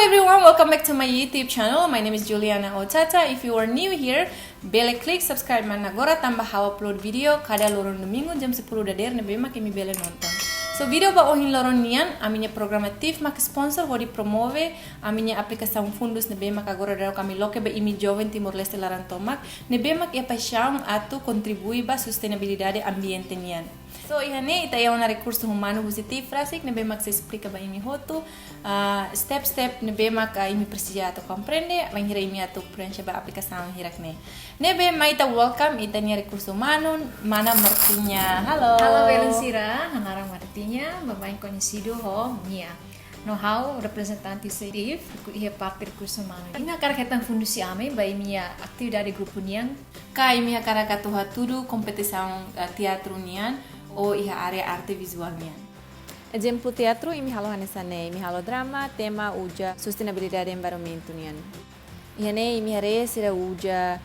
everyone, welcome back to my YouTube channel. My name is Juliana Otata. If you are new here, bele klik subscribe man agora tambah hawa upload video kada lorong domingo jam 10 dader nebe mak imi bele nonton. So video ba ohin lorong nian, aminha programatif mak sponsor hodi promove aminha aplicação fundos nebe mak agora daro kami loke ba imi jovem Timor Leste larantomak nebe mak ia paixão atu contribui ba sustentabilidade ambiente nian. So ihane ita una recurso humano positivo frasik nebe mak se explica ba imi hotu step nebe mak imi precisa atu compreende langhira imi atu prancha ba aplicação hirakne. Nebe maita welcome ita nia recurso humano mana Martinha. Halo. Halo Belencira, Hanara Martinha, bem conhecido ho Mia. Know-how representante executivo e parte recurso humano. Ina cara que fundo si ame ba minha atividade grupo niang Kai minha cara katuha tudo competição teatro nian ou iha area arte visual nian. Exemplo teatro imi halo hanesane, imi halo drama, tema uja sustentabilidade environmento nian. Ihane imi hare sira uja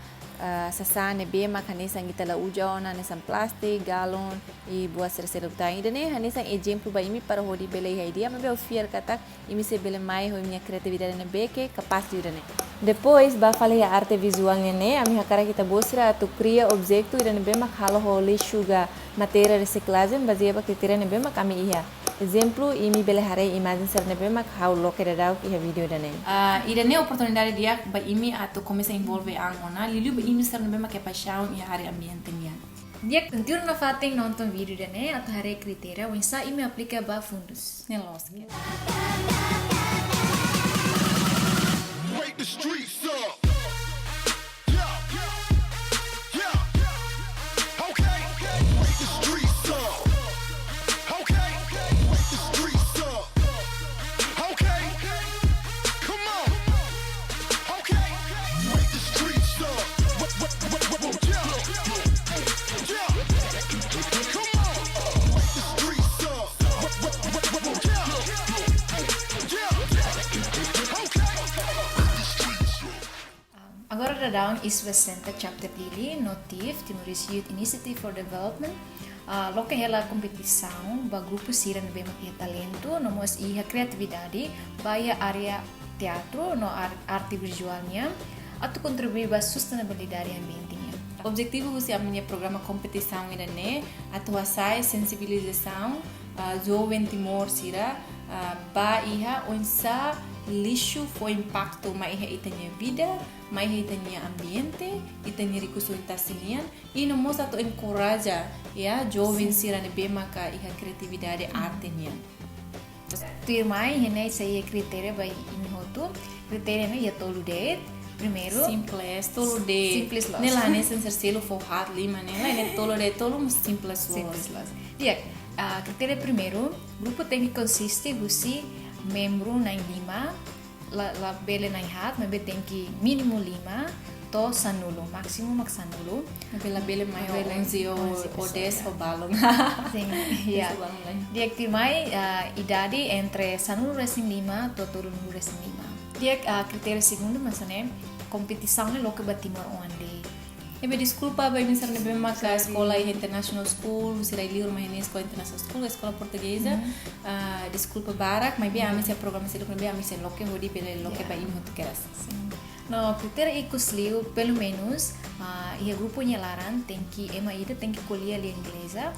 sasane be makane sangita la uja ona nesan plastic, galon e boa ser utai. Idane hanesan exemplo ba imi para hodi bele idea, mas eu fiar kata imi se bele mai ho minha criatividade ne beke capaz de idane. Depois ba falei a arte visual nene, a minha cara kita bosra tu cria objeto idane be mak halo ho lixo ga matéria reciclagem baseia ba criteria ne be mak kami ia. Exemplo, imi bele hare imagem ser nebe mak how loke dadau ki video dane. Idane oportunidade dia ba imi atu começa a envolver angona, lilu ba imi ser nebe mak é paixão e area ambiente nian. dia tentiu na fating nonton video dane atau hare kriteria wensa imi aplica ba fundos. Neloske. Wake the streets up. Agora dadang East West Center Chapter Lili, Notif, Timorese Youth Initiative for Development. Loke hela competição, ba grupo sira nebe makia talento, nomos iha criatividade, baia area teatro, no arte visualnya, atau contribuir ba sustentabilidade ambientenya. Objetivo você a minha programa competição idane atuação sensibilização jovem Timor sira ba iha onsa lixo foi impacto mai iha itanya vida, mai iha itanya ambiente, itanya recurso intasinian e no mostra to encourage ya jovem sira ne bemaka iha criatividade arte nian. Tuirmai henai saya kriteria ba imihotu, kriteria ne ya tolu det. Primeiro, simples, tolo de simples los. Nela nesse selo forrado lima nela é tolo de tolo simples los. Dia, kriteria primeiro, grupo tem que consiste busi membro na lima, la bele na hat, mas tem que mínimo lima, to sanulo, máximo max sanulo. Bela bele mai 11 ou 10 ou balong. Sim, ya. Dia mai idade entre sanulo resin lima, to tolo resin lima. Dia kriteria segundo, mas competição ne loke batimor onde. Ebe desculpa ba misar nebe maka escola international school, sira liur ma escola international school, escola portuguesa. Desculpa barak, mas bem a mim programa se loke bem a mim se loke hodi pele loke ba im hotu keras. No, kriteria ikus liu pelo menos ia grupo nyalaran tem que ema ida tem que colher a inglesa.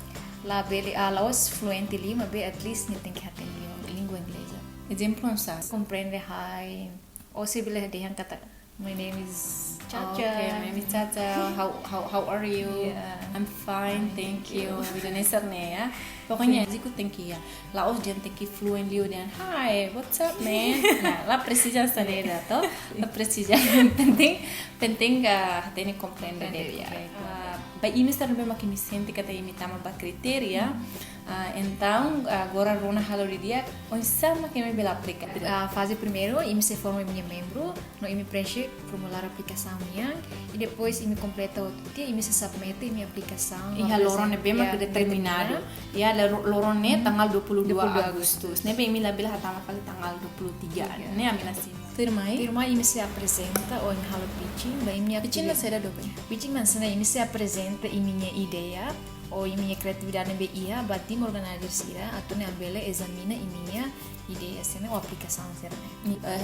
La bele laos fluente li, mas be at least ne tem que haten língua inglesa. Exemplo um sa. Compreende hi. Ou se bile dehan kata my name is Chacha. Okay, my name is Chacha. How are you? Yeah. I'm fine, thank you. Vida nesar ne ya. Pokoknya jiku thank you ya. Laos jan thank you fluently dan hi, what's up man? Nah, la precisa sanera to. La precisa penting hatene compreender dele ya. Ba imi estar bem aqui me sente que me tama ba criteria. Então, agora rona halo dia, onde sama que me bela aplica. Fase primeiro, imi se forma minha membro, no imi preenche formulário aplicação minha e depois imi completa o dia, imi se submete minha aplicação. E a lorone bem mais determinado. E a lorone tanggal 22 Agustus. Nebe imi labila hatama kali tanggal 23. Ne amina sim. Firma imi se apresenta ou imi halo pitching, ba imi pitching na será do bem. Pitching mansana imi se apresenta imi minha ideia. O minha criatividade be ia batim organizar sira atau ne ambele examina iminya ideias, né? Ou aplicação, né?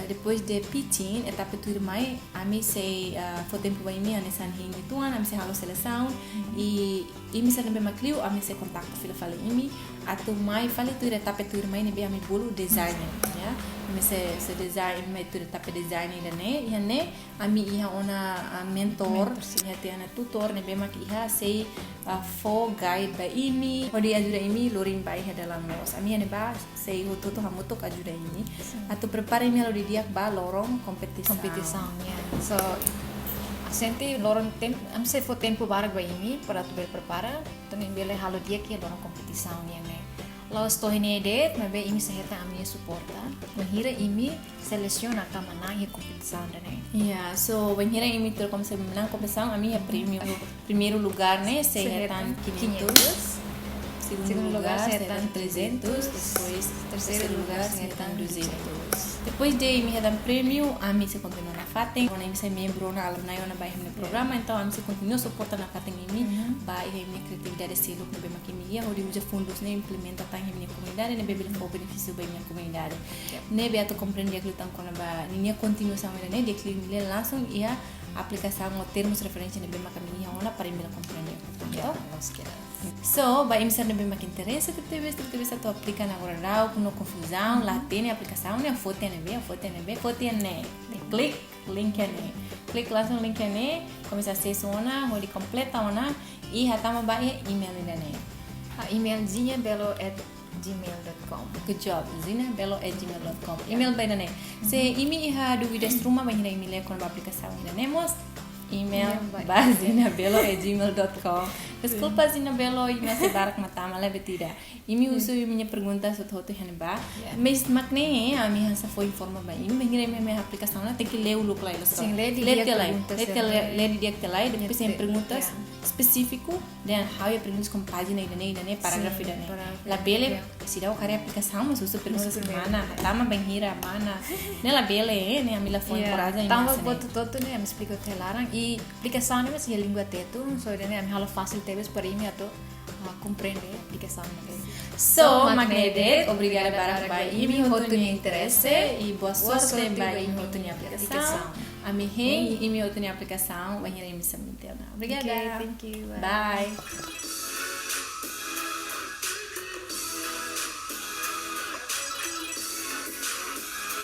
Depois de pitin, etapa tudo mais, a mim sei foi tempo para mim, a nessa rinha tuan, a mim sei halo seleção e mim sei também maclio, a mim sei contato fila fala mim, atu mai fala tudo etapa tudo mais nebe a mim bolo design, ya, mim sei design, mim tudo etapa design né, e né, a mim ia ona mentor, ia ter ana tutor nebe mak ia sei for guide by imi, odi ajuda imi, lorin by dalam nos, a mim neba sei o toto hamuto ajuda ini, atau prepara imi lo di dia ba lorong Competição, yeah. So, sente lorong tempo, am se for tempo barag ba imi para tu prepara, tu nem bele halo dia que lorong competição, yeah, né? Lalu setelah ini deh, mabe imi seherta ami suporta, menghira imi seleciona ka menang ya competição, né? Yeah, so banheira imi ter como se menang competição, a minha primeiro lugar, né? Sehertan 500. Segundo lugar, sehertan 300. Depois, terceiro lugar, sehertan 200. Depois de me dar prêmio, a mim se continua na FATEN. Eu sou membro na alumni na bairro no programa, então a mim se continua suportando na FATEN em mim, bairro minha criatividade selo no bem maquimia, onde usa fundos ne implementa tá em minha comunidade, ne bebe for benefício bem minha comunidade. Ne be ato compreender que lutam com a minha continuação ne de que me lançam e a aplicação ou termos referência ne bem maquimia ona para me compreender. Então, so, ba imsa na bem mak interesse que teve tu aplica na agora rau com confusão, lá tem a aplicação, né? Foto né. Click link né. Click langsung link né, começa a acessar ona, onde completa ona e hatama ba email né. A email zinabelo@gmail.com. Good job, zinabelo@gmail.com. Email ba né. Se imi iha dúvidas truma ba hina email com a aplicação né, mos email zinabelo@gmail.com. Desculpa Zinabelo, email se barak matama lebe tidak. Imi usu minha pergunta soto hanba. Mas makne a minha hansa foi informa ba imi mengira minha aplicação lá tem que ler o look lá. Sim, ler de dia que lá, depois tem perguntas específico dan how ya perguntas com página e parágrafo e la bele se dá o cara aplicação mas usu perguntas mana tama banhira mana ne la bele ne a mila foi coragem tama boto toto ne me explico te larang e aplicação ne mas língua teto so ne am halo fácil teves para mim ato compreender a aplicação ne. So, Magnedet, obrigada para ba imi hotu ni interesse e boa sorte ba imi hotu ni aplicação. Ami heng imi hotu ni aplicação, banhira imi sa interna. Obrigada. Okay, thank you. Bye.